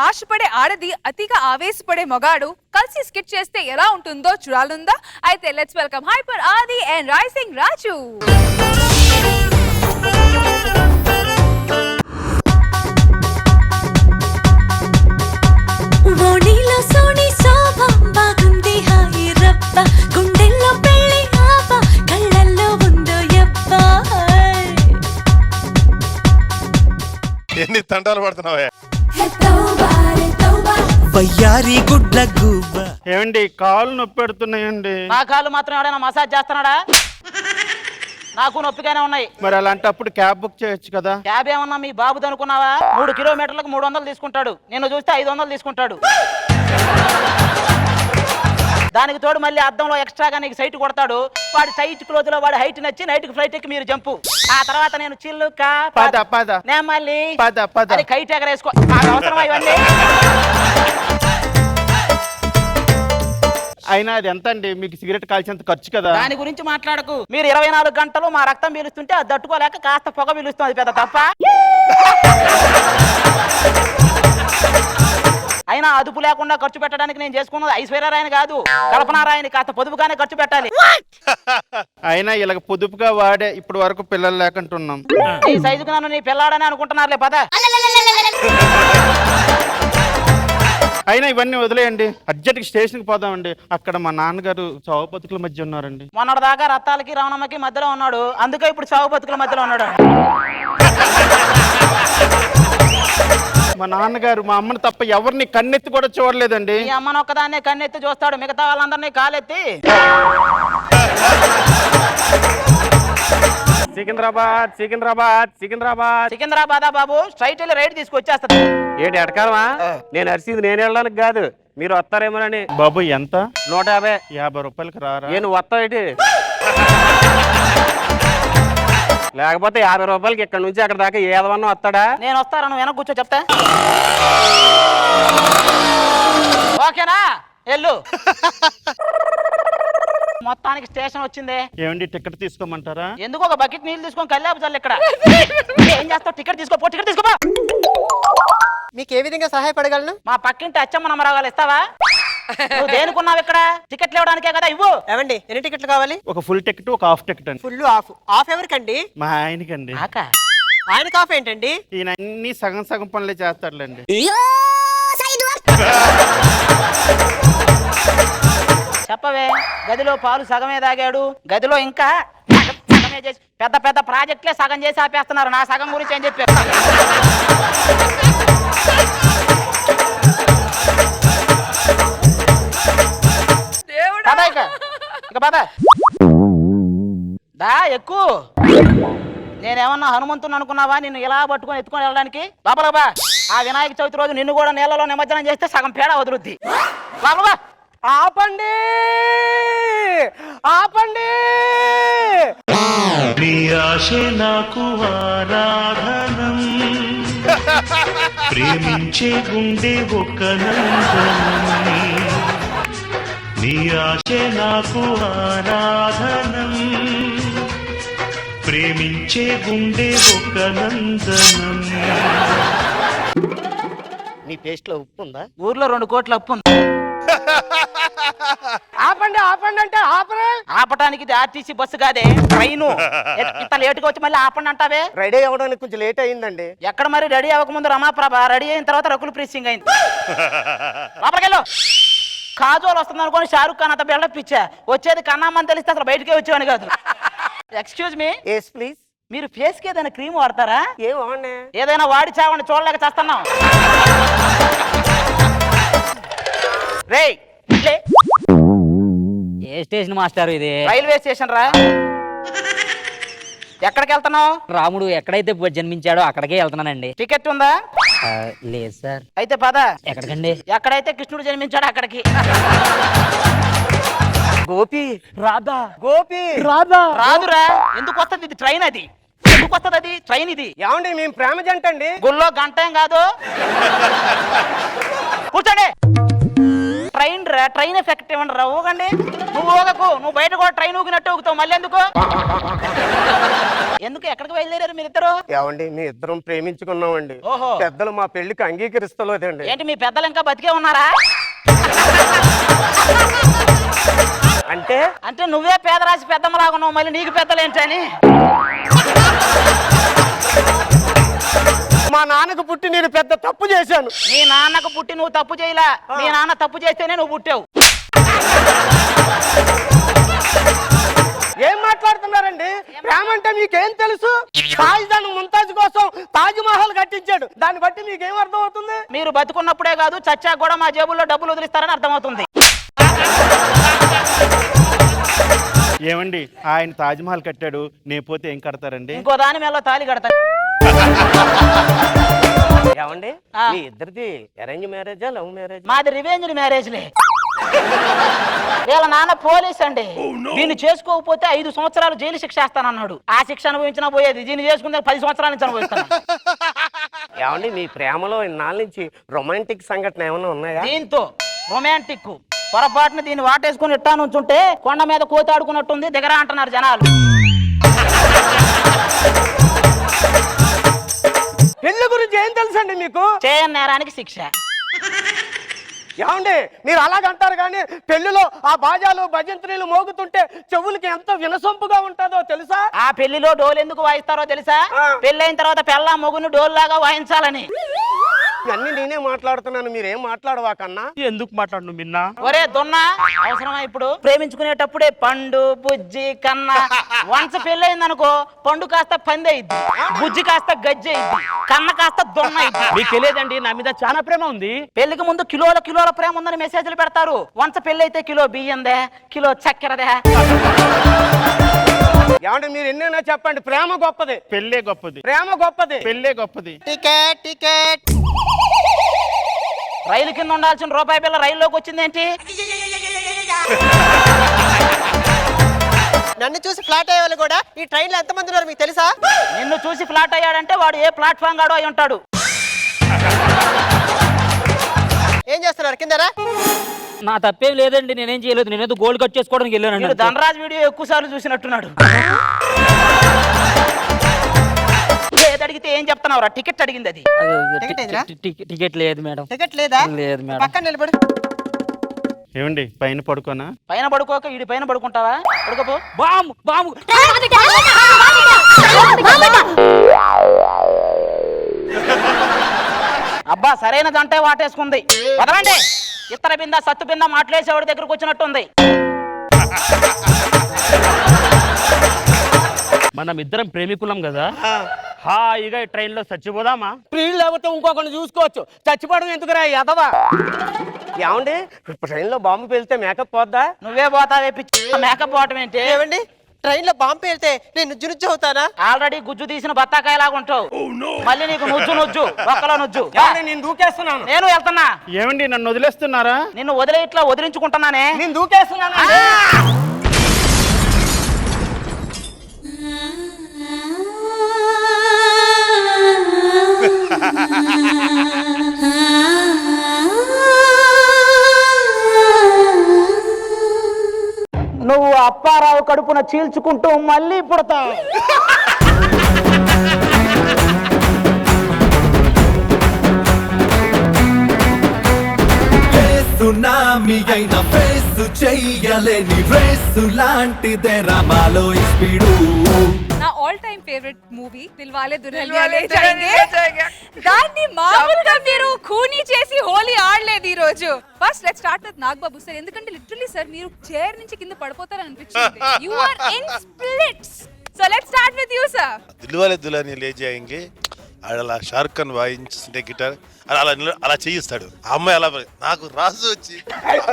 ఆశపడే ఆడది అతిగా ఆవేశపడే మగాడు కలిసి స్కిట్ చేస్తే ఎలా ఉంటుందో చూడాలందా? అయితే లెట్స్ వెల్కమ్ హైపర్ ఆది అండ్ రైసింగ్ రాజు. ఎన్ని తంటాలు పడుతున్నావే? ఏమండి కాళ్ళు నొప్పి పెడుతున్నాయండి. నా కాళ్ళు మాత్రం ఎవడైనా మసాజ్ చేస్తున్నాడా? నాకు నొప్పిగానే ఉన్నాయి. మరి అలాంటప్పుడు క్యాబ్ బుక్ చేయొచ్చు కదా. క్యాబ్ ఏమన్నా మీ బాబుది అనుకున్నావా? 3 కిలోమీటర్లకు 300 తీసుకుంటాడు, నిన్ను చూస్తే 500 తీసుకుంటాడు. దానికి తోడు మళ్ళీ అద్దంలో ఎక్స్ట్రాగా నీకు సైట్ కొడతాడు. వాడి టైట్ క్లోజ్ లో వాడి హైట్ నచ్చి నైట్ ఫ్లైట్ ఎక్కి మీరు జంపు. ఆ తర్వాత నేను చిల్లుకా నేను మళ్ళీ కైట్ ఎగరేసుకో. నాకు అవసరమా ఇవన్నీ? అయినా అది ఎంత అండి? మీకు సిగరెట్ కాల్చేంత ఖర్చు కదా. దాని గురించి మాట్లాడకు. మీరు 24 గంటలు మా రక్తం పీలుస్తుంటే అది తట్టుకోలేక కాస్త పొగ పీలుస్తుంది, అది పెద్ద తప్ప. అయినా అదుపు లేకుండా ఖర్చు పెట్టడానికి నేను చేసుకున్నది ఐశ్వర్యరాయని కాదు, కల్పనారాయని. కాస్త పొదుపుగానే ఖర్చు పెట్టాలి. అయినా ఇలాగ పొదుపుగా వాడే ఇప్పుడు వరకు పిల్లలు లేకుంటున్నాం. ఈ సైజుకు నన్ను నీ పిల్లాడని అనుకుంటున్నారులే పద. అయినా ఇవన్నీ వదిలేయండి, అర్జెంట్గా స్టేషన్కి పోదామండి. అక్కడ మా నాన్నగారు చావు బతుకుల మధ్య ఉన్నారండి. మొన్నటి దాకా రత్తాలకి రవణమ్మకి మధ్యలో ఉన్నాడు, అందుకే ఇప్పుడు చావు బతుకుల మధ్యలో ఉన్నాడు. మా నాన్నగారు మా అమ్మని తప్ప ఎవరిని కన్నెత్తి కూడా చూడలేదండి. ఈ అమ్మను ఒక్కదాన్నే కన్నెత్తి చూస్తాడు, మిగతా వాళ్ళందరినీ కాలెత్తి. సికింద్రాబాద్ సికింద్రాబాద్ సికింద్రాబాద్ సికింద్రాబాదా బాబు? స్ట్రైట్ వెళ్ళి రైట్ తీసుకొచ్చేస్తాడు. ఏంటి ఎడకాలమా? నేను అరిసింది నేను వెళ్ళడానికి కాదు, మీరు వస్తారేమోనని. బాబు ఎంత? 150. 50 రూపాయలకి రారా? నేను వస్తావు ఏంటి? లేకపోతే 50 రూపాయలకి ఇక్కడ నుంచి అక్కడ దాకా ఏదవన్నా వస్తాడా? నేను వస్తాను, నువ్వు వెనక కూర్చో చెప్తా. ఓకేనా? వెళ్ళు. మొత్తానికి స్టేషన్ వచ్చింది. ఏమండి టికెట్ తీసుకోమంటారా? ఎందుకు ఒక బకెట్ నీళ్ళు తీసుకొని కల్లాపు చల్లు ఇక్కడ. ఏం చేస్తావు? టికెట్ తీసుకోపో, టికెట్ తీసుకోపో. మీకు ఏ విధంగా సహాయపడగలను? మా పక్కింటి అచ్చమ్మ నమ్మరాగాలు ఇస్తావా? నువ్వు దేనికున్నావు ఇక్కడ? టికెట్లు ఇవ్వడానికే కదా, ఇవ్వు. ఏమండి ఎన్ని టికెట్లు కావాలి? ఒక ఫుల్ టికెట్, ఒక హాఫ్ టికెట్ అండి. Full half. హాఫ్ ఎవరికండి? మా ఆయనకండి. ఆయనకి హాఫ్ ఏంటండి? ఈయన అన్ని సగం సగం పనులే చేస్తాడులేండి. చెప్పవే. గదిలో పాలు సగమే తాగాడు, గదిలో ఇంకా సగమే చేసి పెద్ద పెద్ద ప్రాజెక్టులే సగం చేసి ఆపేస్తున్నారు. నా సగం గురించి ఏం చెప్పారు? ఇక పద దా ఎక్కువ. నేనేమన్నా హనుమంతుని అనుకున్నావా నిన్ను ఇలా పట్టుకొని ఎత్తుకొని వెళ్ళడానికి? బాబా ఆ వినాయక చవితి రోజు నిన్ను కూడా నీళ్ళలో నిమజ్జనం చేస్తే సగం పేడ వదులుద్ది. బాబా ఆపండి, ఆపండి. నీ ఆశ నాకు ఆరాధనం, ప్రేమించే గుండె ఒక నందనం. నీ ఆశ నాకు ఆరాధనం, ప్రేమించే గుండె ఒక నందనం. నీ టేస్ట్ లో ఉప్పు ఉందా? ఊర్లో 2 కోట్ల అప్పు ఉంది. ఆపండి, ఆపండి అంటే ఆపరా? ఆపటానికి ఇది ఆర్టీసీ బస్సు కాదే, ట్రైను. ఇంత లేటుగా వచ్చి మళ్ళీ ఆపండి అంటావే? రెడీ అవ్వడానికి కొంచెం లేట్ అయిందండి. ఎక్కడ మరి రెడీ అవ్వకముందు రమాప్రభ, రెడీ అయిన తర్వాత రకుల్ ప్రీత్ సింగ్ అయింది. లోపలికెళ్ళు. కాజోల్ వస్తుంది అనుకోని షారుఖ్ ఖాన్ అంత బిల్డప్ ఇచ్చా. వచ్చేది కన్నామని తెలిస్తే అసలు బయటకే వచ్చేవాని కాదు. Excuse me. Yes please. మీరు ఫేస్ కి ఏదైనా క్రీమ్ వాడతారా? ఏం వాడినా? ఏదైనా వాడి చావండి, చూడలేక చేస్తున్నాం. రేయ్ ఏ స్టేషన్ మాస్టర్ ఇది? రైల్వే స్టేషన్ రా. ఎక్కడికి వెళ్తున్నావు? రాముడు ఎక్కడైతే జన్మించాడో అక్కడికే వెళ్తున్నానండి. టికెట్ ఉందా? లేదు సార్. అయితే పద. ఎక్కడికండి? ఎక్కడైతే కృష్ణుడు జన్మించాడో అక్కడికి. గోపి రాధా, గోపి రాధా. రాదురా. ఎందుకు వస్తుంది? ఇది ట్రైన్. అది ఎందుకు వస్తుంది? అది ట్రైన్. ఇది ఏమండి మేము ప్రేమ జంట అండి. గుళ్ళో గంట ఏం కాదు. కూర్చోండి. ట్రైన్ రా. ట్రైన్ ఎఫెక్ట్ ఇవ్వండి రా, ఊగండి. నువ్వు ఊగకు, నువ్వు బయట కూడా ట్రైన్ ఊగినట్టు ఊగుతావు. మళ్ళీ ఎందుకు ఎక్కడికి బయలుదేరారు మీరిద్దరు? ఏమండి మీ ఇద్దరం ప్రేమించుకున్నామండి. ఓహో. పెద్దలు మా పెళ్లికి అంగీకరిస్తలేదండి. ఏంటి మీ పెద్దలు ఇంకా బతికే ఉన్నారా? అంటే నువ్వే పేదరాశి పెద్దమ్మలాగున్నావు, మళ్ళీ నీకు పెద్దలు ఏంటని. మా నాన్నకు పుట్టి నేను పెద్ద తప్పు చేశాను. మీ నాన్నకు పుట్టి నువ్వు తప్పు చేయలా, మీ నాన్న తప్పు చేస్తేనే నువ్వు పుట్టావు. ఏం మాట్లాడుతున్నారండి? ప్రేమ అంటే మీకేం తెలుసు? తాజ్దాన్ ముంతాజ్ కోసం తాజ్ మహల్ కట్టించాడు. దాన్ని బట్టి మీకేం అర్థం అవుతుంది? మీరు బతుకున్నప్పుడే కాదు, చచ్చాక కూడా మా జేబుల్లో డబ్బులు వదిలిస్తారని అర్థమవుతుంది. ఏమండి ఆయన తాజ్మహల్ కట్టాడు, నేను పోతే ఏం కడతారండి? ఇంకో దాని మీద తాళి కడతాడు. ఏమండి మీ ఇద్దరిది అరేంజ్ మ్యారేజా లవ్ మ్యారేజ్? మాది రివెంజ్ మ్యారేజ్లే. వీళ్ళ నాన్న పోలీస్ అండి. దీన్ని చేసుకోకపోతే 5 సంవత్సరాలు జైలు శిక్ష వేస్తానన్నాడు. ఆ శిక్ష అనుభవించినా పోయేది, దీన్ని చేసుకుంటే 10 సంవత్సరాల నుంచి అనుభవిస్తాను. ఏమండి మీ ప్రేమలో ఇన్నాళ్ళ నుంచి రొమాంటిక్ సంఘటన ఏమైనా ఉన్నాయా? దీంతో రొమాంటిక్ పొరపాటున దీన్ని వాటేసుకుని ఇట్టా నుంచుంటే కొండ మీద కోతి ఆడుకున్నట్టుంది, దిగరా అంటున్నారు జనాలు. పెళ్లి గురించి ఏం తెలుసండి మీకు? చేయని నేరానికి శిక్ష. ఏమండి మీరు అలాగంటారు కానీ పెళ్లిలో ఆ బాజాలు భజంత్రీలు మోగుతుంటే చెవులకి ఎంత వినసొంపుగా ఉంటుందో తెలుసా? ఆ పెళ్లిలో డోలు ఎందుకు వాయిస్తారో తెలుసా? పెళ్ళైన తర్వాత పెళ్ళ మొగుని డోలు లాగా వాయించాలని. అన్ని నేనే మాట్లాడుతున్నాను, మీరేం మాట్లాడవా కన్నా? ఎందుకు మాట్లాడు మిన్నా? ఒరే దొన్నా, అవసరమా ఇప్పుడు? ప్రేమించుకునేటప్పుడే పండు బుజ్జి కన్న. వన్స్ పెళ్ళయింది అనుకో, పండు కాస్త పంది అయింది, బుజ్జి కాస్త గజ్జి అయింది, కన్న కాస్త దొన్న అయింది. మీకు తెలియదండి, నా మీద చాలా ప్రేమ ఉంది. పెళ్లికి ముందు కిలోల కిలోల ప్రేమ ఉందని మెసేజ్లు పెడతారు. వన్స్ పెళ్లి అయితే కిలో బియ్యందే, కిలో చక్కెరదే. ఏమంటే మీరు ఎన్నైనా చెప్పండి, ప్రేమ గొప్పది. పెళ్ళే గొప్పది, ప్రేమ గొప్పది. పెళ్ళే గొప్పది. Ticket ticket. రైలు కింద ఉండాల్సిన రూపాయి బిల్ల రైల్లోకి వచ్చిందేంటి? నన్ను చూసి ఫ్లాట్ అయ్యే వాళ్ళు కూడా ఈ ట్రైన్ లో ఎంతమంది ఉన్నారు మీకు తెలుసా? నిన్ను చూసి ఫ్లాట్ అయ్యాడంటే వాడు ఏ ప్లాట్ఫామ్ గాడో అయి ఉంటాడు. ఏం చేస్తున్నారు కిందరా? నా తప్పేం లేదండి, నేనేం చేయలేదు. నేనేదో గోల్డ్ కట్ చేసుకోవడానికి వెళ్ళానండి. మీరు ధనరాజ్ వీడియో ఎక్కువ సార్లు చూసినట్టున్నాడు. అడిగితే ఏం చెప్తున్నావురా? టికెట్ అడిగింది అది. టికెట్ లేదు మేడం. టికెట్ లేదా? లేదు మేడం. పక్కన నిలబడు. ఏమండి పైన పడుకోనా? పైన పడుకోక ఈడి పైన పడుకుంటావా? పడుకోపో. బాము బాము. అబ్బా సరైనదంటే వాటేసుకుంది. వదలండి. ఇతర బింద సత్తు బింద మాట్లాడేసేవాడి దగ్గరకు వచ్చినట్టుంది. మనం ఇద్దరం ప్రేమికులం కదా, హాయిగా ట్రైన్ లో చచ్చిపోదామా? ప్రియులు లేకపోతే ఇంకొకరిని చూసుకోవచ్చు, చచ్చిపోవడం ఎందుకురా ఎదవా? ఏమండి ట్రైన్ లో బాంబు పేలితే మేకప్ పోద్దా? నువ్వే పోతావే పిచ్చి. మేకప్ పోవటం ఏంటి? ఏమండి ట్రైన్ లో బాంబు పేలితే నేను నుజ్జు అవుతానా? ఆల్రెడీ గుజ్జు తీసిన బత్తాకాయలాగా ఉంటావు, మళ్ళీ నీకు నుజ్జు ఒక్కలో నుజ్జు. నేను దూకేస్తున్నాను. నేను వెళ్తున్నా. ఏమండి నన్ను వదిలేస్తున్నారా? నిన్ను వదిలే ఇట్లా వదిలించుకుంటున్నానే. నేను దూకేస్తున్నాను. నువ్వు అప్పారావు కడుపున చీల్చుకుంటూ మళ్ళీ పుడతావు. సునామీ అయిన ఫేస్ చెయ్యలేని రేసు లాంటిదే రామాలో స్పీడు. నా all time favourite movie Dilwale Dulhania Le Jayenge. దాన్ని మామూలుగా మీరు ఖూనీ చేసి హోలీ ఆడలేదు ఈ రోజు. First let's start with Nagababu sir, ఎందుకంటే లిటరల్లీ సార్ మీరు చైర్ నుంచి కింద పడిపోతారు అనిపించింది. You are in splits. So let's start with you sir. Dilwale Dulhania Le Jayenge అలా షారుఖ్ ఖాన్ వాయించుంటే గిటార్ అలా చేయిస్తాడు. ఆ అమ్మాయి అలా నాకు రాజు వచ్చి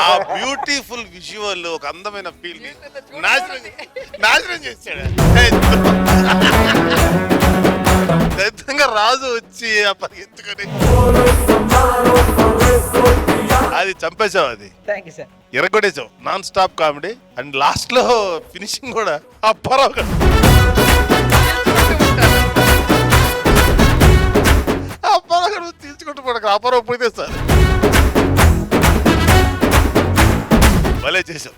ఆ బ్యూటిఫుల్ విజువల్ ఒక అందమైన ఫీల్ ని నాశనం చేశాడు. రాజు వచ్చి ఎత్తుకొని అది చంపేశావు, అది ఎరగొట్టేసావు. Non stop comedy and last లో ఫినిషింగ్ కూడా అప్పారావు తీర్చుకుంటూ పడక అప్పారావు పోతే సార్. భలే చేసాం.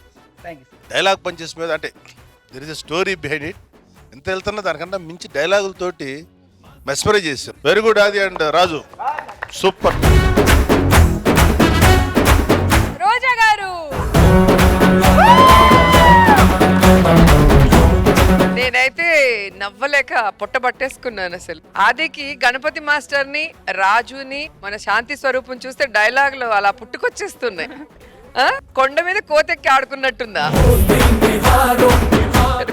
డైలాగ్ పంచెస్ మీద అంటే there is a story behind it. ఎంత వెళ్తున్నా దానికన్నా మించి డైలాగులతోటి మెస్మరైజ్ చేసాం. వెరీ గుడ్ ఆది అండ్ రాజు, సూపర్. రోజా గారు నేనైతే నవ్వలేక పొట్టబట్టేసుకున్నాను అసలు. ఆదికి గణపతి మాస్టర్ ని, రాజుని, మన శాంతి స్వరూపం చూస్తే డైలాగులు అలా పుట్టుకొచ్చేస్తున్నాయి. కొండ మీద కోతెక్కి ఆడుకున్నట్టుందా?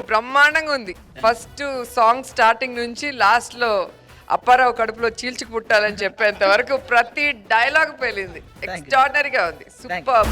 బ్రహ్మాండంగా ఉంది. ఫస్ట్ సాంగ్ స్టార్టింగ్ నుంచి లాస్ట్ లో అప్పారావు కడుపులో చీల్చుకు పుట్టాలని చెప్పేంత వరకు ప్రతి డైలాగ్ పేలింది. ఎక్స్ట్రాడినరీగా ఉంది. సూపర్.